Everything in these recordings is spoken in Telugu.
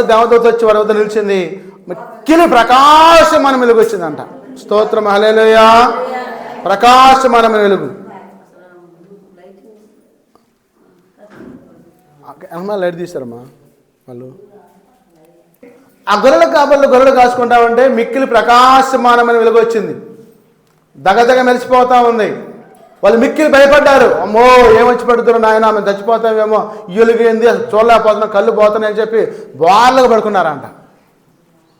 దేవదూత వచ్చి వారి వద్ద నిలిచింది, మిక్కిలి ప్రకాశమైన వెలుగు వచ్చిందంట. స్తోత్రం, హల్లెలూయా. ప్రకాశమైన వెలుగు. అమ్మా లైట్ తీశారమ్మా వాళ్ళు. ఆ గొర్రెలు కాసుకుంటామంటే మిక్కిలి ప్రకాశమానమైన వెలుగు వచ్చింది. దగదగ మెరిసిపోతా ఉంది. వాళ్ళు మిక్కిలి భయపడ్డారు. అమ్మో ఏమొచ్చి పడుతున్నారు నాయన, మేము చచ్చిపోతామేమో, ఇయ్యలిగింది చూడలేకపోతున్నాం, కళ్ళు పోతున్నాయి అని చెప్పి వాళ్ళగా పడుకున్నారంట.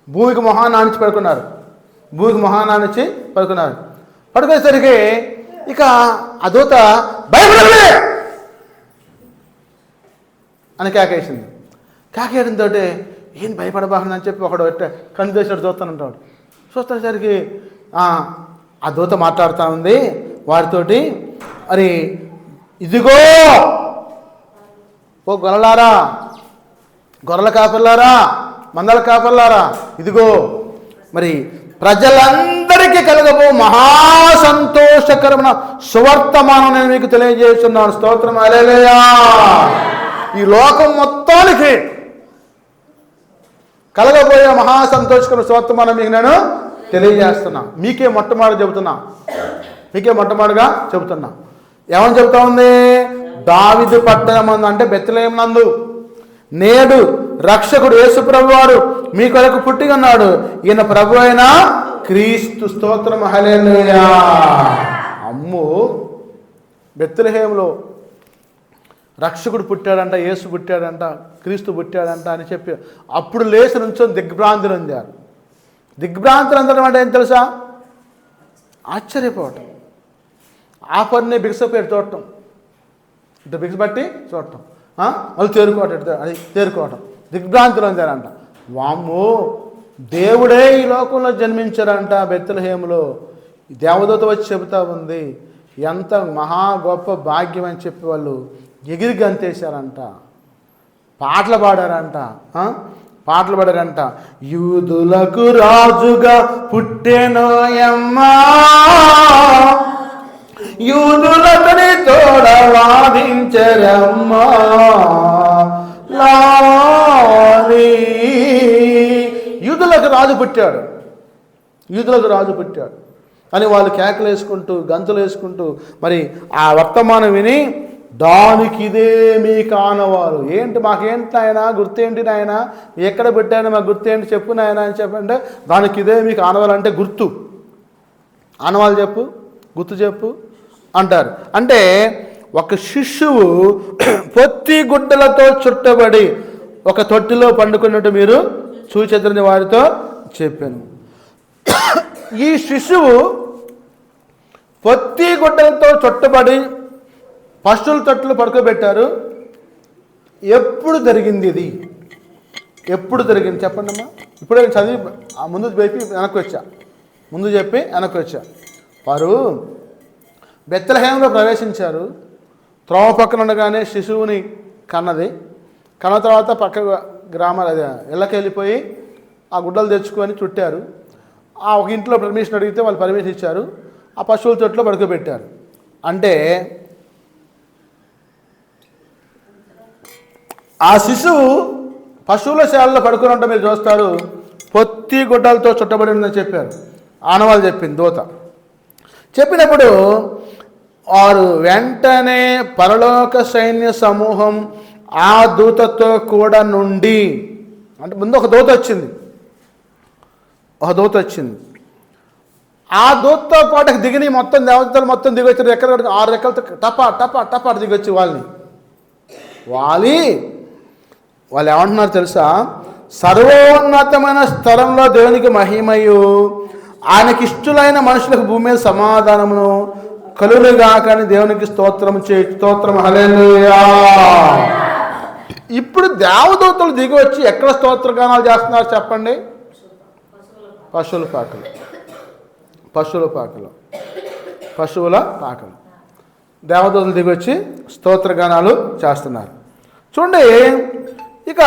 భూమికి మొహాన్ని పడుకున్నారు. పడుకునేసరికి ఇక ఆ దూత భయపడలే అని కేకేసింది. కేకేయడంతో ఏం భయపడబాకండి అని చెప్పి ఒకడు కన్ను చేసినట్టు చూస్తానంటాడు. చూస్తున్నసరికి ఆ దూత మాట్లాడుతూ ఉంది వారితోటి, మరి ఇదిగో ఓ గొర్రెలారా, గొర్రెల కాపర్లారా, మందల కాపర్లారా, ఇదిగో మరి ప్రజలందరికీ కలగబో మహాసంతోషకరమైన సువర్తమానం నేను మీకు తెలియజేస్తున్నాను. స్తోత్రం, హల్లెలూయా. ఈ లోకం మొత్తానికి కలగబోయే మహాసంతోషకరమైన సువర్తమానం మీకు నేను తెలియజేస్తున్నా. మీకే మొట్టమొదటిగా చెబుతున్నా. ఏమని చెబుతా ఉంది? దావీదు పట్టణం అంటే బెత్లెహేము నందు నేడు రక్షకుడు యేసు ప్రభు వారు మీ కొరకు పుట్టి ఉన్నాడు. ఈయన ప్రభు అయిన క్రీస్తు. స్తోత్రం, హల్లెలూయా. అమ్ము బెత్లెహేములో రక్షకుడు పుట్టాడంట, యేసు పుట్టాడంట, క్రీస్తు పుట్టాడంట అని చెప్పి అప్పుడు లేచి నుంచొని దిగ్భ్రాంతులు అందారు. దిగ్భ్రాంతులు అందడం అంటే ఏం తెలుసా? ఆశ్చర్యపోవటం. ఆ పని బిగసపోయి చూడటం, ఇటు బిగసబట్టి చూడటం, మళ్ళీ తేరుకోవటం. దిగ్భ్రాంతులు అందారంట. వామ్మో, దేవుడే ఈ లోకంలో జన్మించారంట బెత్లెహేములో. దేవదూత వచ్చి చెబుతా ఉంది. ఎంత మహా గొప్ప భాగ్యం అని చెప్పి వాళ్ళు ఎగిరి గంతేశారంట, పాటలు పాడారంట. యూదులకు రాజుగా పుట్టెనోయమ్మా, యూదులతని తోడ వాదించరమ్మా, యూదులకు రాజు పుట్టాడు అని వాళ్ళు కేకలు వేసుకుంటూ గంతులు వేసుకుంటూ మరి ఆ వర్తమానం విని దానికి ఇదే మీ కానవారు. ఏంటి మాకేంటి నాయన, గుర్తేంటి నాయన, ఎక్కడ పెట్టాను మాకు గుర్తేంటి చెప్పు నాయన అని చెప్పంటే దానికి ఇదే మీకు ఆనవాలు అంటే గుర్తు. ఆనవాలు చెప్పు, గుర్తు చెప్పు అంటారు. అంటే ఒక శిశువు పొత్తి గుడ్డలతో చుట్టబడి ఒక తొట్టిలో పండుకున్నట్టు మీరు చూచెదరని వారితో చెప్పాను. ఈ శిశువు పొత్తి గుడ్డలతో చుట్టబడి పశువుల తొట్టులు పడుకోబెట్టారు. ఎప్పుడు జరిగింది ఇది? ఎప్పుడు జరిగింది చెప్పండి అమ్మా. ఇప్పుడే చదివి ముందు చెప్పి వెనక్కి వచ్చా. వారు బెత్లెహేములో ప్రవేశించారు. త్రోవ పక్కన ఉండగానే శిశువుని కన్న తర్వాత పక్క గ్రామాలు ఇళ్ళకి వెళ్ళిపోయి ఆ గుడ్డలు తెచ్చుకొని చుట్టారు. ఆ ఒక ఇంట్లో పర్మిషన్ అడిగితే వాళ్ళు పర్మిషన్ ఇచ్చారు. ఆ పశువుల తొట్టులో పడుకోబెట్టారు. అంటే ఆ శిశువు పశువుల శాలలో పడుకుని ఉంటే మీరు చూస్తారు, పొత్తి గుడ్డలతో చుట్టబడి ఉందని చెప్పారు. ఆనవాళ్ళు చెప్పింది దూత. చెప్పినప్పుడు వారు వెంటనే పరలోక సైన్య సమూహం ఆ దూతతో కూడా నుండి, అంటే ముందు ఒక దూత వచ్చింది. ఆ దూతతో పాటు దిగిని మొత్తం దేవతలు మొత్తం దిగొచ్చారు. ఎక్కడ 6 రెక్కలతో టపా దిగొచ్చి వాళ్ళు ఏమంటున్నారు తెలుసా? సర్వోన్నతమైన స్థలంలో దేవునికి మహిమయు, ఆయనకి ఇష్టలైన మనుషులకు భూమి మీద సమాధానమును కలుగునుగా కానీ దేవునికి స్తోత్రం, హల్లెలూయా. ఇప్పుడు దేవదూతలు దిగి వచ్చి ఎక్కడ స్తోత్రగానాలు చేస్తున్నారు చెప్పండి? పశువుల పాకలు దేవదూతలు దిగి వచ్చి స్తోత్రగానాలు చేస్తున్నారు. చూడండి, ఇక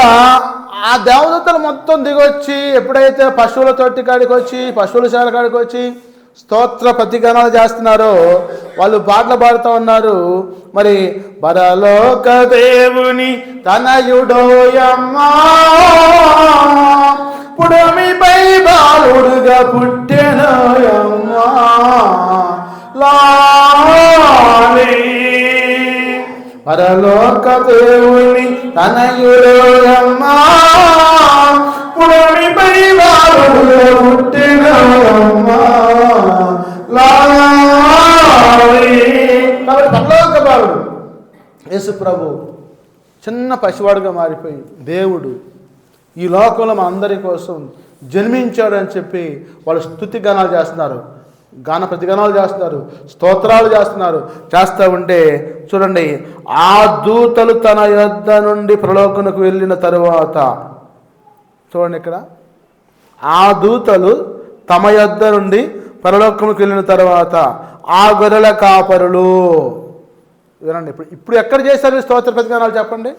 ఆ దేవదూతలు మొత్తం దిగొచ్చి ఎప్పుడైతే పశువుల తొట్టి కాడికి వచ్చి పశువుల శాల కాడికి వచ్చి స్తోత్ర ప్రతిగానాలు చేస్తున్నారో వాళ్ళు పాటలు పాడుతూ ఉన్నారు. మరి పరలోక దేవుని తనయుడోయమ్మా, పుడమిపై బాలుడుగా పుట్టెనోయమ్మా, లాలి పరలోక దేవుని తనయుడోయమ్మా, పుడమిపై బాలుడుగా పుట్టెనోయమ్మా, లాలి. కాబట్టి పరలోక బాలుడు యేసు ప్రభు చిన్న పసివాడుగా మారిపోయి దేవుడు ఈ లోకంలో మన అందరి కోసం జన్మించాడు అని చెప్పి వాళ్ళు స్తుతి గానాలు చేస్తున్నారు, ప్రతిగానాలు చేస్తున్నారు, స్తోత్రాలు చేస్తూ ఉంటే చూడండి, ఆ దూతలు తన యొద్ద నుండి పరలోకమునకు వెళ్ళిన తరువాత, చూడండి ఇక్కడ, ఆ దూతలు తమ యొద్ద నుండి పరలోకమునకు వెళ్ళిన తర్వాత ఆ గొర్రెల కాపరులు, వినండి, ఇప్పుడు ఎక్కడ చేశారు స్తోత్ర ప్రతిగానాలు చెప్పండి?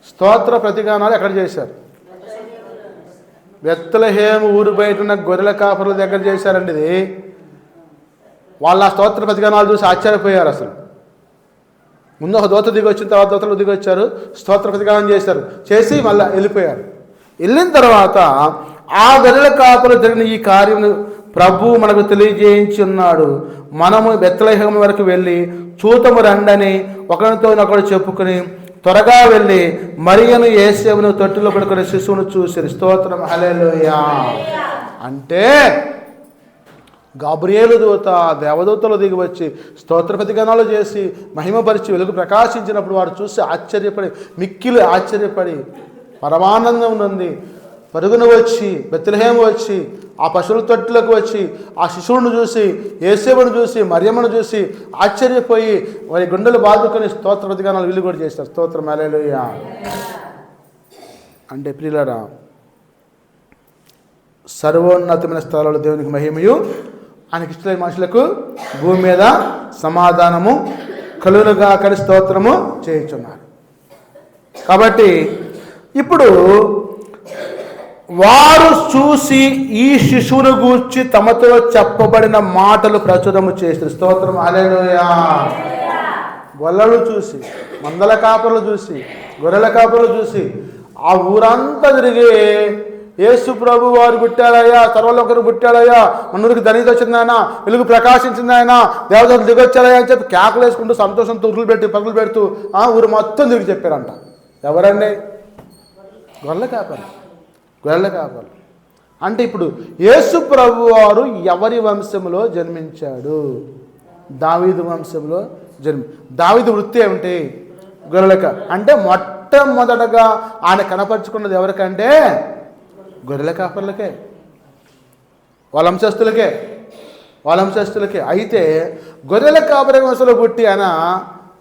స్తోత్ర ప్రతిగానాలు ఎక్కడ చేశారు? బెత్లెహేము ఊరు బయట ఉన్న గొర్రెల కాపరుల దగ్గర చేశారండి. ఇది వాళ్ళ స్తోత్ర ప్రతిగానాలు చూసి ఆశ్చర్యపోయారు. అసలు ముందు ఒక దూత దిగి వచ్చిన తర్వాత దూతలు దిగి వచ్చారు, స్తోత్ర ప్రతిగానం చేశారు, చేసి మళ్ళీ వెళ్ళిపోయారు. వెళ్ళిన తర్వాత ఆ గొర్రెల కాపరులు జరిగిన ఈ కార్యం ప్రభు మనకు తెలియజేయించి ఉన్నాడు. మనము బెత్లెహేము వరకు వెళ్ళి చూతము రండని ఒకరితో ఒకరు చెప్పుకుని త్వరగా వెళ్ళి మరియను యేసేపును తొట్టిలో పడుకునే శిశువును చూసిరి. స్తోత్రం, హల్లెలూయా. అంటే గాబ్రియేలు దూత దేవదూతలు దిగి వచ్చి స్తోత్ర ప్రతిగానాలు చేసి మహిమపరిచి వెలుగు ప్రకాశించినప్పుడు వారు చూసి ఆశ్చర్యపడి, మిక్కిలి ఆశ్చర్యపడి పరమానందం నుండి పరుగున వచ్చి బెత్లెహేము వచ్చి ఆ పశువుల తొట్టిలోకి వచ్చి ఆ శిశువును చూసి యేసేపును చూసి మరియమ్మను చూసి ఆశ్చర్యపోయి వారి గుండెలు బాదుకొని స్తోత్ర ప్రతిగానాలు వీళ్ళు కూడా చేస్తారు. స్తోత్రం, హల్లెలూయా. అంటే ప్రియులారా, సర్వోన్నతమైన స్థలాల్లో దేవునికి మహిమయు, ఆయనకి ఇష్టమైన మనుషులకు భూమి మీద సమాధానము కలుగునుగా కని స్తోత్రము చేయుచున్నారు. కాబట్టి ఇప్పుడు వారు చూసి ఈ శిశువును గూర్చి తమతో చెప్పబడిన మాటలు ప్రచురము చేశారు. స్తోత్రం, హల్లెలూయా. గొల్లలు చూసి, మందల కాపర్లు చూసి, గొర్రెల కాపర్లు చూసి ఆ ఊరంతా తిరిగి యేసు ప్రభు వారు పుట్టాడయ్యా, సర్వలోకరు పుట్టాడయ్యా, మనూరికి ధనిత వచ్చిందాయన, వెలుగు ప్రకాశించిందాయన, దేవతలు దిగొచ్చాడయ్యా అని చెప్పి కేకలు వేసుకుంటూ సంతోషంతో పరుగులు పెడుతూ ఊరు మొత్తం తిరిగి చెప్పారంట. ఎవరండి? గొర్రెల కాపర్లు. అంటే ఇప్పుడు యేసు ప్రభు వారు ఎవరి వంశంలో జన్మించాడు? దావీదు వంశంలో దావీదు వృత్తి ఏమిటి? గొర్రెలక. అంటే మొట్టమొదటగా ఆయన కనపరుచుకున్నది ఎవరికంటే గొర్రెల కాపర్లకే, వాళ్ళ వంశస్థులకే. అయితే గొర్రెల కాపరి వంశంలో పుట్టి ఆయన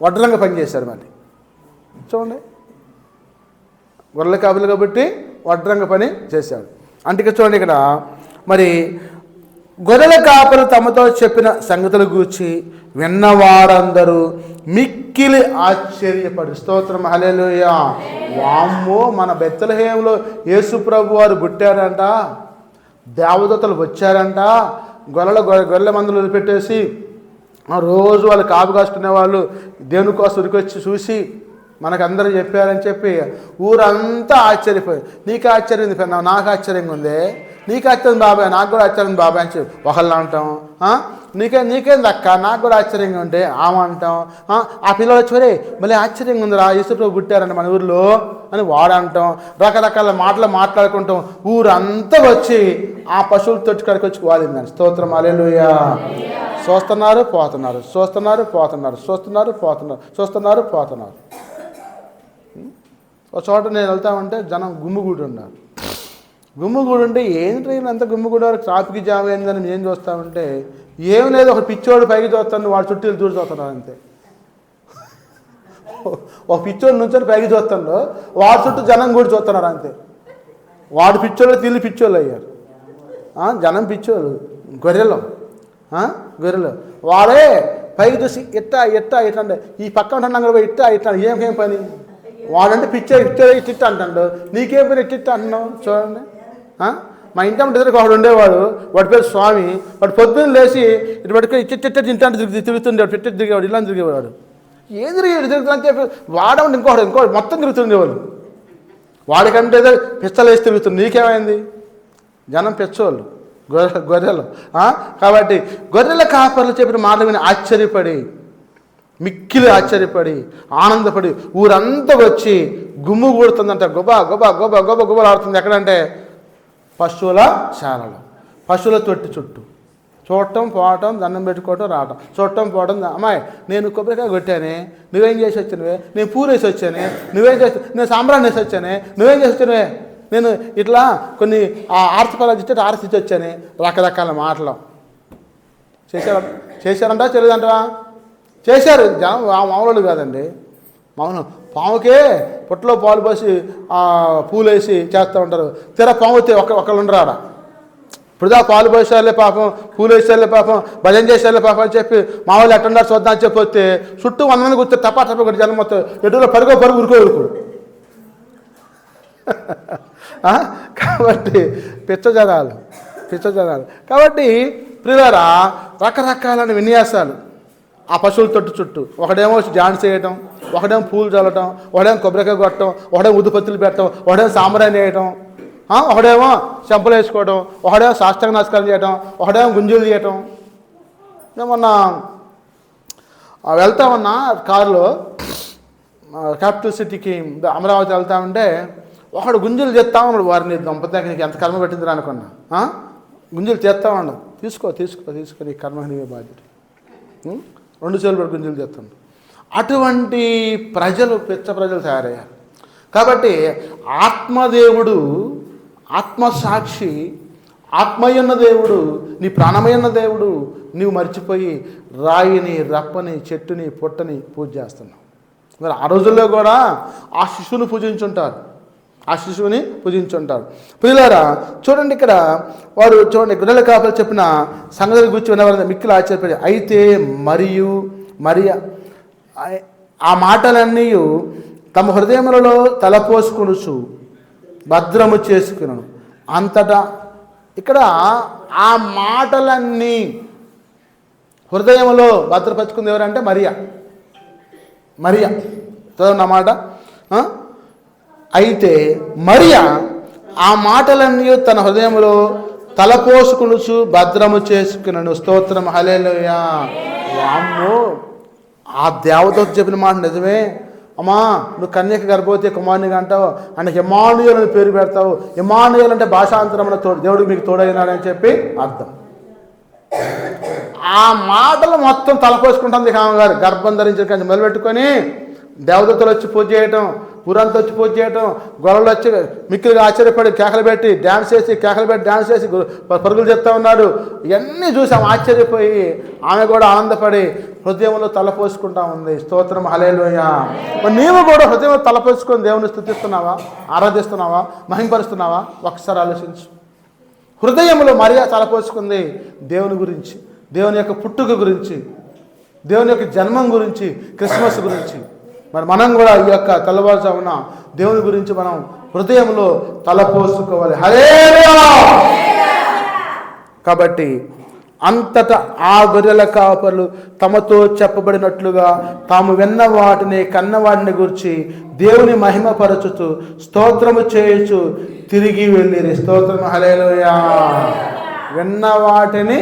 వడ్రంగా పనిచేశారు. మళ్ళీ చూడండి, గొర్రెల కాపరులు కాబట్టి వడ్రంగ పని చేశాడు. అంటే చూడండి, ఇక్కడ మరి గొర్రెల కాపరు తమతో చెప్పిన సంగతుల గూర్చి విన్నవారందరూ మిక్కిలి ఆశ్చర్యపడి, స్తోత్రం, హల్లెలూయా. వామ్మో, మన బెత్లెహేములో యేసు ప్రభు వారు పుట్టారంట, దేవదూతలు వచ్చారంట, గొర్రెల మందులు వదిలిపెట్టేసి రోజు వాళ్ళు కాపు కాసుకునే వాళ్ళు దేవుని కోసం ఉరికొచ్చి చూసి మనకందరూ చెప్పారని చెప్పి ఊరంతా ఆశ్చర్యపోయి, నీకు ఆశ్చర్యం పెన్నా, నాకు ఆశ్చర్యంగా ఉంది, నీకు ఆశ్చర్యం బాబాయ్, నాకు కూడా ఆశ్చర్యం బాబాయ్ అని చెప్పి ఒకళ్ళు అంటాం. నీకేంది అక్క, నాకు కూడా ఆశ్చర్యంగా ఉంటే ఆమె అంటాం. ఆ పిల్లలు వచ్చి మళ్ళీ ఆశ్చర్యంగా ఉందిరా, యేసుప్రభు పుట్టారంట మన ఊరిలో అని వాడంటాం. రకరకాల మాటలు మాట్లాడుకుంటాం. ఊరంతా వచ్చి ఆ పశువుల తొట్టి కాడికి వచ్చి వాలిందని. స్తోత్రం, హల్లెలూయా. చూస్తున్నారు పోతున్నారు. ఒక చోట నేను వెళ్తామంటే జనం గుమ్ముగూడి ఉన్నారు. గుమ్ముగూడు ఉంటే ఏంటి అంత గుమ్ముగూడు వరకు ట్రాఫిక్ జామ్ అయిందని ఏం చూస్తామంటే ఏం లేదు, ఒక పిచ్చోడు పైకి చూస్తాను, వాడు చుట్టూ దూరం చూస్తున్నారు అంతే. ఒక పిచ్చోడు నుంచొని పైకి చూస్తాడు, వాడు చుట్టూ జనం కూడా చూస్తున్నారు అంతే. వాడు పిచ్చోళ్ళు తిల్లి పిచ్చోళ్ళు అయ్యారు, జనం పిచ్చోళ్ళు, గొర్రెలు. వాడే పైకి చూసి ఇట్టా అంటే ఈ పక్క ఉంటున్నాం కదా, ఇట్టా ఏం పని, వాడంటే ఇట్ట అంటాడు, నీకేం పని ఇట్ట అంటున్నావు. చూడండి, మా ఇంటి దగ్గరికి ఒకడు ఉండేవాడు, వాడి పేరు స్వామి. వాడు పొద్దున్న లేచి ఇటు పట్టుకొని ఇచ్చి ఇంటి తిరుగుతుండేవాడు, పెట్టి తిరిగేవాడు, ఇలా తిరిగేవాడు. ఏం తిరుగుతుందని చెప్పి వాడమంటే ఇంకోటి మొత్తం తిరుగుతుండేవాళ్ళు. వాడికంటే పిచ్చలు వేసి తిరుగుతుంది. నీకేమైంది? జనం పిచ్చోళ్ళు, గొర్రెలు. కాబట్టి గొర్రెల కాపర్లు చెప్పిన మాటలు విని ఆశ్చర్యపడి, మిక్కిలి ఆశ్చర్యపడి, ఆనందపడి ఊరంతా వచ్చి గుమ్ము కూడుతుందంట. గుబ ఆడుతుంది. ఎక్కడంటే పశువుల శాలలో, పశువుల తొట్టి చుట్టూ చూడటం, పోవటం, దండం పెట్టుకోవటం, రావటం, చూడటం, పోవటం. అమ్మాయి, నేను కొబ్బరికాయ కొట్టానే, నువ్వేం చేసి వచ్చానువే? నేను పూరేసి వచ్చానే, నువ్వేం చేసి? నేను సాంబ్రాన్ని వేసి వచ్చానే, నువ్వేం చేస్తున్నావే? నేను ఇట్లా కొన్ని ఆర్తపదాలు ఇచ్చి ఆర్తిచ్చి వచ్చాను. రకరకాల మాటలు చేశారంట, చేయలేదంటవా? చేశారు. జనం మామూలు కాదండి. మామూలు పాముకే పుట్టలో పాలు పోసి పూలేసి చేస్తూ ఉంటారు. తీరా పాము ఒకళ్ళు ఉండరు ఆడ. ఇప్పుడుదా పాలు పోసేవాళ్ళే పాపం, పూలు వేసేవాళ్ళే పాపం, భజన చేసేవాళ్ళే పాపం అని చెప్పి మా వాళ్ళు ఎట్టున్నారు చూద్దాం అని చెప్పి వస్తే చుట్టూ 100 మంది కూర్చొని టపా కొట్టి జనం మొత్తం ఎటులో పరుగు ఉరుకు. కాబట్టి పిచ్చ జనాలు. కాబట్టి ప్రియులారా, రకరకాలైన విన్యాసాలు ఆ పశువుల తొట్టు చుట్టూ. ఒకడేమో డాన్స్ చేయటం, ఒకడేమో పూలు చల్లటం, ఒకడేమో కొబ్బరికాయ కొట్టడం, ఒకడేమో ఉదుపత్తులు పెట్టడం, ఒకడేమో సాంబ్రాణి వేయటం, ఒకడేమో చెంపలు వేసుకోవడం, ఒకడేమో సాష్టాంగ నమస్కారం చేయటం, ఒకడేమో గుంజులు చేయటం. ఏమన్నా వెళ్తామన్నా కారులో క్యాపిటల్ సిటీకి అమరావతి వెళ్తామంటే ఒకడు గుంజులు చేస్తా ఉన్నాడు. వారిని దంపతికి నీకు ఎంత కర్మ పెట్టిందిరా అనుకున్నా. గుంజులు చేస్తా ఉన్నాడు. తీసుకో నీ కర్మకి నీవే బాధ్యత. 2 చేతులు పెట్టి గుంజులు చేస్తాడు. అటువంటి ప్రజలు, పిచ్చ ప్రజలు తయారయ్యారు. కాబట్టి ఆత్మదేవుడు, ఆత్మసాక్షి, ఆత్మయ్యున్న దేవుడు, నీ ప్రాణమయ్యున్న దేవుడు నీవు మర్చిపోయి రాయిని, రప్పని, చెట్టుని, పుట్టని పూజ చేస్తున్నావు. మరి ఆ రోజుల్లో కూడా ఆ శిశువుని పూజించుంటారు. ప్రియులారా, చూడండి ఇక్కడ వారు చూడండి గొర్రెల కాపరి చెప్పిన సంగతుల గురించి వినవారు మిక్కిలి ఆశ్చర్యపడి, అయితే మరియ ఆ మాటలన్నీ తమ హృదయములలో తలపోసుకొనుచు భద్రము చేసుకున్నాను. అంతటా ఇక్కడ ఆ మాటలన్నీ హృదయంలో భద్రపరుచుకుంది ఎవరంటే మరియ. చదవండి ఆ మాట. అయితే మరియ ఆ మాటలన్నీ తన హృదయంలో తలపోసుకునుచు భద్రము చేసుకున్నాను. స్తోత్రం, హల్లెలూయా. వామ్మో, ఆ దేవదూత చెప్పిన మాట నిజమే. అమ్మా, నువ్వు కన్యక గర్భవతి కుమారునిగా అంటావు, ఆయనకి ఇమ్మానుయేలు అని పేరు పెడతావు. ఇమ్మానుయేలు అంటే భాషాంతరమైన దేవుడు మీకు తోడైనాడని చెప్పి అర్థం. ఆ మాటలు మొత్తం తలపోసుకుంటుంది ఆమెగారు. గర్భం ధరించిన కానీ మొదలుపెట్టుకొని దేవదూతలు వచ్చి పూజ చేయటం, ఊరంతా వచ్చి పూజ చేయటం, గొర్రెలు వచ్చి మిక్కిలిగా ఆశ్చర్యపడి కేకలు పెట్టి డ్యాన్స్ చేసి పరుగులు చెప్తా ఉన్నాడు. ఇవన్నీ చూసి ఆమె ఆశ్చర్యపోయి ఆమె కూడా ఆనందపడి హృదయంలో తలపోసుకుంటా ఉంది. స్తోత్రం, హల్లెలూయా. మరి నీవు కూడా హృదయంలో తలపోసుకొని దేవుని స్తుతిస్తున్నావా, ఆరాధిస్తున్నావా, మహింపరుస్తున్నావా? ఒకసారి ఆలోచించు. హృదయంలో మరియ తలపోసుకుంది దేవుని గురించి, దేవుని యొక్క పుట్టుక గురించి, దేవుని యొక్క జన్మం గురించి, క్రిస్మస్ గురించి. మరి మనం కూడా ఈ యొక్క తెల్లవారుజామున దేవుని గురించి మనం హృదయంలో తలపోసుకోవాలి. హల్లెలూయా. కాబట్టి అంతటా ఆ గొర్రెల కాపరులు తమతో చెప్పబడినట్లుగా తాము విన్న వాటిని, కన్నవాటిని గురించి దేవుని మహిమపరచుతూ స్తోత్రము చేయుచు తిరిగి వెళ్ళిరి. స్తోత్రం, హల్లెలూయా. విన్న వాటిని,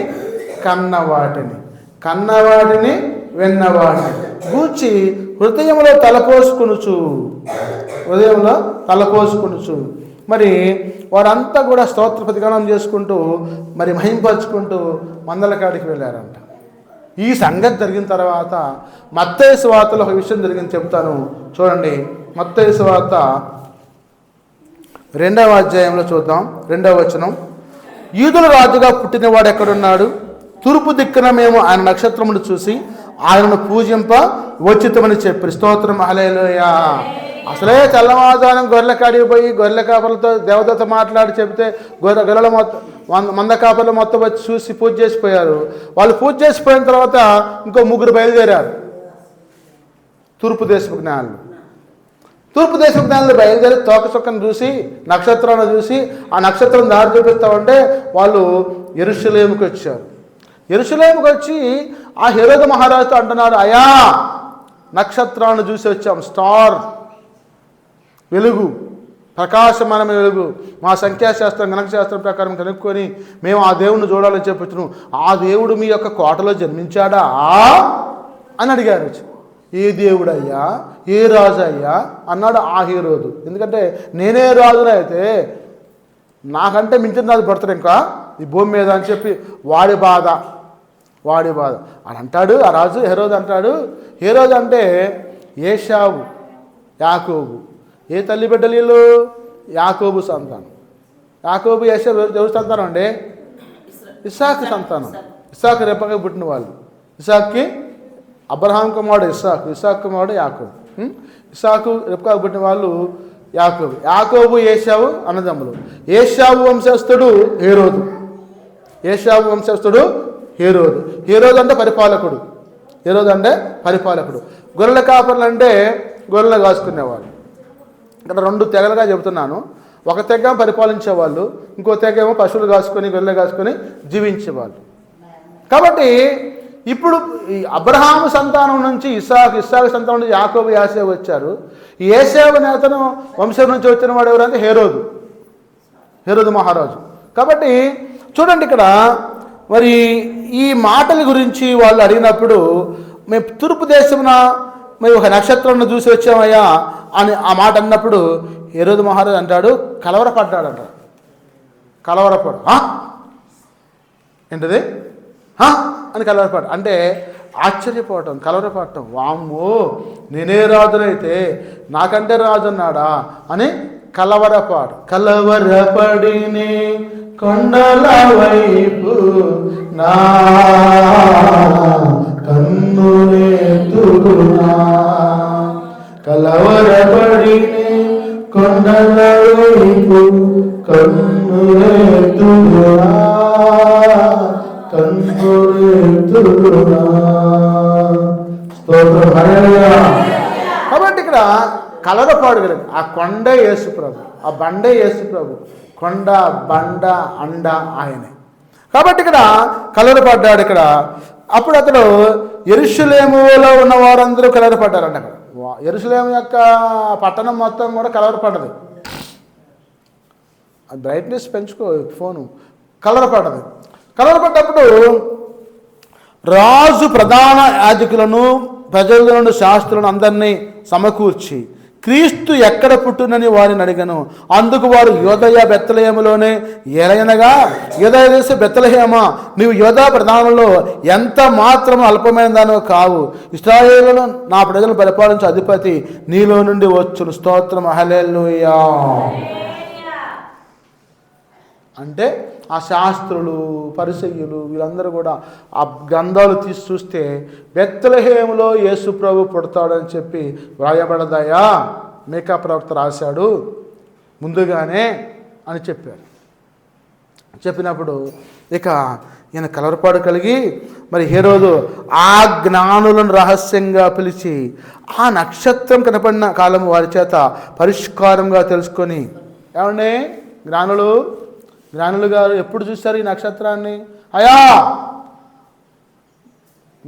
కన్నవాటిని గూర్చి హృదయంలో తలపోసుకొనుచు మరి వారంతా కూడా స్తోత్ర ప్రతిగానం చేసుకుంటూ మరి మహింపరుచుకుంటూ మందల కాడికి వెళ్ళారంట. ఈ సంగతి జరిగిన తర్వాత మత్తయి సువార్తలో ఒక విషయం జరిగింది, చెప్తాను చూడండి. మత్తయి సువార్త 2వ అధ్యాయంలో చూద్దాం. 2వ వచనం. యూదుల రాజుగా పుట్టినవాడు ఎక్కడున్నాడు? తూర్పు దిక్కున మేము ఆయన నక్షత్రమును చూసి ఆయనను పూజింప వచ్చితమని చెప్పి. స్తోత్రం, హల్లెలూయా. అసలే తెల్లవారుజామున గొర్రెల కాడికి పోయి గొర్రెల కాపర్లతో దేవదూత మాట్లాడి చెప్తే గొర్రెల మొత్తం మంద కాపర్లు మొత్తం వచ్చి చూసి పూజ చేసిపోయారు. వాళ్ళు పూజ చేసిపోయిన తర్వాత ఇంకో 3 బయలుదేరారు. తూర్పు దేశపు జ్ఞానులు తూర్పు దేశ జ్ఞానులు బయలుదేరి తోక చుక్కను చూసి నక్షత్రాన్ని చూసి ఆ నక్షత్రం దారి చూపిస్తామంటే వాళ్ళు యెరూషలేముకి వచ్చారు. యెరూషలేముకి వచ్చి ఆ హెరోదు మహారాజుతో అంటున్నారు, అయా నక్షత్రాన్ని చూసి వచ్చాం, స్టార్ వెలుగు, ప్రకాశమానమైన వెలుగు, మా సంఖ్యాశాస్త్రం గణకశాస్త్రం ప్రకారం కనుక్కొని మేము ఆ దేవుణ్ణి చూడాలని చెప్పుతున్నాం. ఆ దేవుడు మీ యొక్క కోటలో జన్మించాడా అని అడిగారు. ఏ దేవుడయ్యా, ఏ రాజు అయ్యా అన్నాడు ఆ హెరోదు. ఎందుకంటే నేనే రాజునైతే నాకంటే మించిన రాజు పడతాడు ఇంకా ఈ భూమి మీద అని చెప్పి వాడి బాధ అని అంటాడు. ఆ రాజు హెరోదు అంటాడు. హెరోదు అంటే ఏశావు, యాకోబు. ఏ తల్లి బిడ్డలు వీళ్ళు? యాకోబు సంతానం. యాకోబు ఏశావు ఎవరు సంతానం అండి? ఇస్సాకు సంతానం. ఇస్సాకు రెప్పగా పుట్టిన వాళ్ళు. ఇస్సాక్కి అబ్రహాం కుమారుడు ఇస్సాకు, ఇస్సాకు కుమారుడు యాకోబు. ఇస్సాకు రెప్పగా పుట్టిన వాళ్ళు యాకోబు. యాకోబు ఏశావు అన్నదమ్ములు. ఏశావు వంశస్థుడు హెరోదు. ఏశావు వంశస్థుడు హెరోదు. హెరోదు అంటే పరిపాలకుడు. హెరోదు అంటే పరిపాలకుడు. గొర్రెల కాపర్లు అంటే గొర్రెలు కాసుకునేవాళ్ళు. ఇక్కడ రెండు తెగలుగా చెబుతున్నాను. ఒక తెగ పరిపాలించేవాళ్ళు, ఇంకో తెగ ఏమో పశువులు కాసుకొని గొర్రెలు కాసుకొని జీవించేవాళ్ళు. కాబట్టి ఇప్పుడు ఈ అబ్రహాము సంతానం నుంచి ఇస్సాకు సంతానం నుంచి యాకోబు యాసేవు వచ్చారు. ఈ ఏసేవు నేతను వంశం నుంచి వచ్చిన వాడు ఎవరంటే హెరోదు మహారాజు. కాబట్టి చూడండి ఇక్కడ మరి ఈ మాటల గురించి వాళ్ళు అడిగినప్పుడు మేము తూర్పు దేశమున మేము ఒక నక్షత్రాన్ని చూసి వచ్చామయ్యా అని ఆ మాట అన్నప్పుడు హెరోదు మహారాజు అంటాడు, కలవరపడ్డాడంట. కలవరపడు ఏంటది అని కలవరపడ్డా అంటే ఆశ్చర్యపోవటం, కలవరపడటం. వామ్మో నేనే రాజునైతే నాకంటే రాజు అన్నాడా అని కలవరపడిని కొండల వైపు నా కన్నులెత్తునా, కలవరపడిని కొండల వైపు కన్నులెత్తునా, కన్నులెత్తునా. స్తోత్రం హల్లెలూయా. కాబట్టి ఇక్కడ కలవరపాడు. ఆ కొండే యేసు ప్రభు, ఆ బండే యేసు ప్రభు. కొండ, బండ, అండ ఆయనే. కాబట్టి ఇక్కడ కలవరపడ్డాడు. ఇక్కడ అప్పుడు అతడు యెరూషలేములో ఉన్న వారందరూ కలవరపడ్డారంట. అక్కడ యెరూషలేము యొక్క పట్టణం మొత్తం కూడా కలవరపడ్డది. బ్రైట్నెస్ పెంచుకో ఫోను. కలవరపడ్డప్పుడు రాజు ప్రధాన యాజకులను ప్రజలను శాస్త్రులను అందరినీ సమకూర్చి క్రీస్తు ఎక్కడ పుట్టునని వారిని అడిగను. అందుకు వారు యోదయ బెత్లెహేములోనే ఎలయనగా యోదయ దేశ బెత్లెహేమా నీవు యోదా ప్రధానంలో ఎంత మాత్రం అల్పమైన దానో కావు. ఇశ్రాయేలును నా ప్రజలను పరిపాలించే అధిపతి నీలో నుండి వచ్చును. స్తోత్రం హల్లెలూయా. అంటే ఆ శాస్త్రులు పరిసయ్యులు వీళ్ళందరూ కూడా ఆ గ్రంథాలు తీసి చూస్తే బెత్లెహేములో యేసు ప్రభు పుడతాడని చెప్పి వ్రాయబడదాయా, మీకా ప్రవక్త రాశాడు ముందుగానే అని చెప్పారు. చెప్పినప్పుడు ఇక ఈయన కలవరపాటు కలిగి మరి హెరోదు ఆ జ్ఞానులను రహస్యంగా పిలిచి ఆ నక్షత్రం కనపడిన కాలం వారి చేత పరిష్కారంగా తెలుసుకొని, ఏమండి జ్ఞానులు గారు ఎప్పుడు చూశారు ఈ నక్షత్రాన్ని? అయా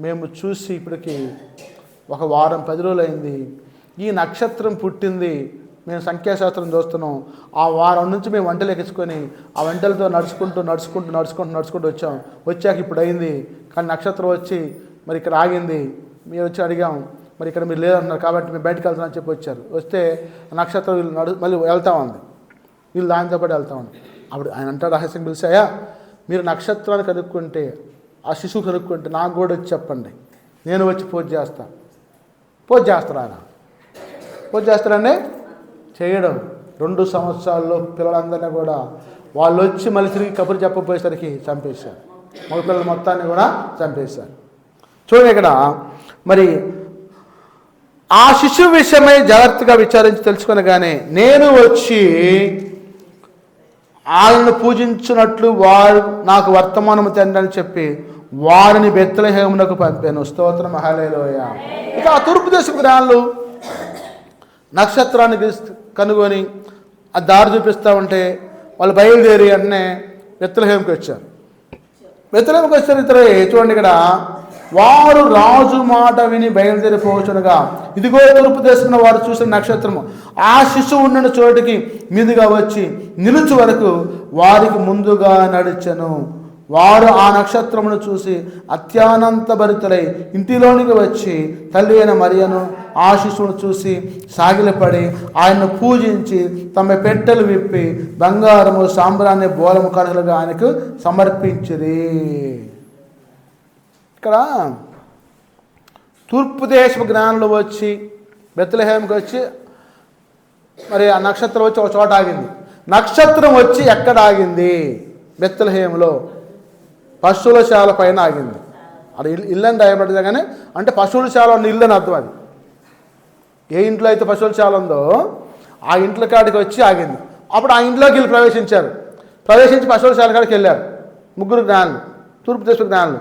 మేము చూసి ఇప్పటికి ఒక వారం 10 రోజులు అయింది. ఈ నక్షత్రం పుట్టింది, మేము సంఖ్యాశాస్త్రం చూస్తున్నాం. ఆ వారం నుంచి మేము వంటలు ఎక్కించుకొని ఆ వంటలతో నడుచుకుంటూ వచ్చాం. వచ్చాక ఇప్పుడు అయింది. కానీ నక్షత్రం వచ్చి మరి ఇక్కడ ఆగింది. మీరు వచ్చి అడిగాం, మరి ఇక్కడ మీరు లేదంటున్నారు కాబట్టి మేము బయటకు వెళ్తున్నామని చెప్పి వచ్చారు. వస్తే నక్షత్రం వీళ్ళు మళ్ళీ వెళ్తా ఉంది, వీళ్ళు దానితో పాటు వెళ్తా ఉంది. అప్పుడు ఆయన అంటాడు రహస్యం పిలిచాయా, మీరు నక్షత్రాన్ని కనుక్కుంటే ఆ శిశువు కనుక్కుంటే నాకు కూడా వచ్చి చెప్పండి, నేను వచ్చి పూజ చేస్తాను. పూజ చేస్తారండి చేయడం. 2 సంవత్సరాల్లో పిల్లలందరినీ కూడా వాళ్ళు వచ్చి మళ్ళీ తిరిగి కబురు చెప్పబోయేసరికి చంపేశారు. మగ పిల్లల మొత్తాన్ని కూడా చంపేశారు. చూడండి ఇక్కడ మరి ఆ శిశువు విషయమై జాగ్రత్తగా విచారించి తెలుసుకొనగానే నేను వచ్చి ఆయనను పూజించినట్లు వారు నాకు వర్తమానము తండ్రి అని చెప్పి వారిని బెత్లెహేమునకు పంపాను. స్తోత్రం హల్లెలూయా. ఇక ఆ తూర్పు దేశపు జ్ఞానులు నక్షత్రాన్ని కనుగొని ఆ దారి చూపిస్తూ ఉంటే వాళ్ళు బయలుదేరి అన్నే బెత్లెహేముకి వచ్చారు. బెత్లెహేముకి వచ్చారు. చూడండి ఇక్కడ, వారు రాజు మాట విని బయలుదేరిపోవచ్చునగా ఇదిగో తూర్పు దేశంలో వారు చూసిన నక్షత్రము ఆ శిశువు ఉన్న చోటికి మీదుగా వచ్చి నిలుచు వరకు వారికి ముందుగా నడిచెను. వారు ఆ నక్షత్రమును చూసి అత్యానంత భరితులై ఇంటిలోనికి వచ్చి తల్లి అయిన మరియను ఆ శిశువును చూసి సాగిలపడి ఆయన్ను పూజించి తమ పెట్టెలు విప్పి బంగారము సాంబ్రాన్ని బోలము కనులుగా ఆయనకు సమర్పించిరి. ఇక్కడ తూర్పు దేశపు జ్ఞానులు వచ్చి బెత్లెహేముకి వచ్చి మరి ఆ నక్షత్రం వచ్చి ఒక చోట ఆగింది. నక్షత్రం వచ్చి ఎక్కడ ఆగింది? బెత్లెహేములో పశువుల శాల పైన ఆగింది. అది ఇల్లు అని రాయబడింది, కానీ అంటే పశువుల శాల ఉన్న ఇల్లు అని అర్థం. అది ఏ ఇంట్లో అయితే పశువుల శాల ఉందో ఆ ఇంట్లో కాడికి వచ్చి ఆగింది. అప్పుడు ఆ ఇంట్లోకి వీళ్ళు ప్రవేశించి పశువుల శాల కాడికి వెళ్ళారు. ముగ్గురు జ్ఞానులు, తూర్పు దేశ జ్ఞానులు.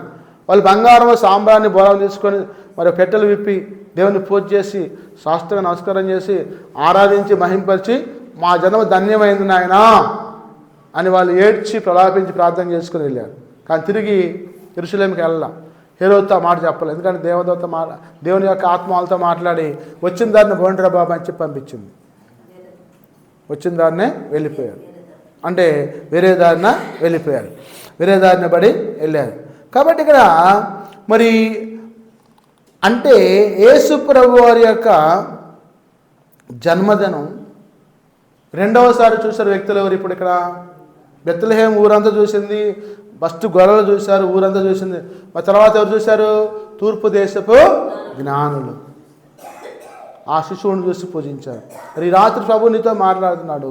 వాళ్ళు బంగారం సాంబ్రాన్ని బోరం తీసుకొని మరి పెట్టెలు విప్పి దేవుని పూజ చేసి శాస్త్రంగా నమస్కారం చేసి ఆరాధించి మహింపరిచి మా జన్మ ధన్యమైంది నాయనా అని వాళ్ళు ఏడ్చి ప్రలాపించి ప్రార్థన చేసుకుని వెళ్ళారు. కానీ తిరిగి యెరూషలేముకి వెళ్ళాం. హేరోదుతో మాట చెప్పలేదు, ఎందుకంటే దేవుని యొక్క ఆత్మ వాళ్ళతో మాట్లాడి వచ్చిన దారిని బోండ్రా బాబా అని చెప్పి పంపించింది. వచ్చిన దారినే వెళ్ళిపోయారు, అంటే వేరే దారిన వెళ్ళిపోయారు, వేరే దారిన పడి వెళ్ళారు. కాబట్టి ఇక్కడ మరి అంటే యేసు ప్రభు వారి యొక్క జన్మదినం రెండవసారి చూశారు వ్యక్తులు ఎవరు? ఇప్పుడు ఇక్కడ బెత్లెహేం ఊరంతా చూసింది, ఫస్ట్ గొర్రెలు చూశారు, ఊరంతా చూసింది. మరి తర్వాత ఎవరు చూశారు? తూర్పు దేశపు జ్ఞానులు ఆ శిశువుని చూసి పూజించారు. మరి ఈ రాత్రి ప్రభు నీతో మాట్లాడుతున్నాడు.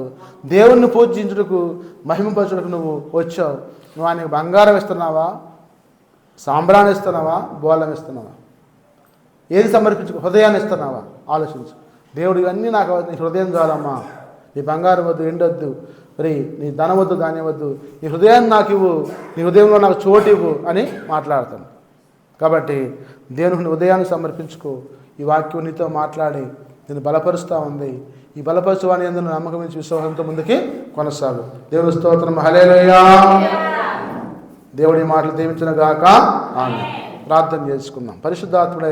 దేవుణ్ణి పూజించుటకు మహిమపరచుటకు నువ్వు వచ్చావు. నువ్వు ఆయనకు బంగారం ఇస్తున్నావా, సాంబ్రాన్ని ఇస్తున్నావా, బోళం ఇస్తున్నావా? ఏది సమర్పించుకో? హృదయాన్ని ఇస్తున్నావా? ఆలోచించు. దేవుడు ఇవన్నీ నాకు నీ హృదయం చాలమ్మా, నీ బంగారం వద్దు, ఎండొద్దు, మరి నీ ధనం వద్దు, ధాన్యం వద్దు, నీ హృదయాన్ని నాకు ఇవ్వు, నీ హృదయంలో నాకు చోటు ఇవ్వు అని మాట్లాడతాను. కాబట్టి దేవునికి నీ హృదయాన్ని సమర్పించుకో. ఈ వాక్యం నీతో మాట్లాడి నేను బలపరుస్తూ ఉంది. ఈ బలపరుచువాని యందు నమ్మకం నుంచి విశ్వాసంతో ముందుకి కొనసాగు. దేవుని స్తోత్రం. హల్లెలూయా. దేవుడి మాటలు దీవించును గాక. ఆమేన్. ప్రార్థన చేసుకుందాం. పరిశుద్ధాత్ముడైన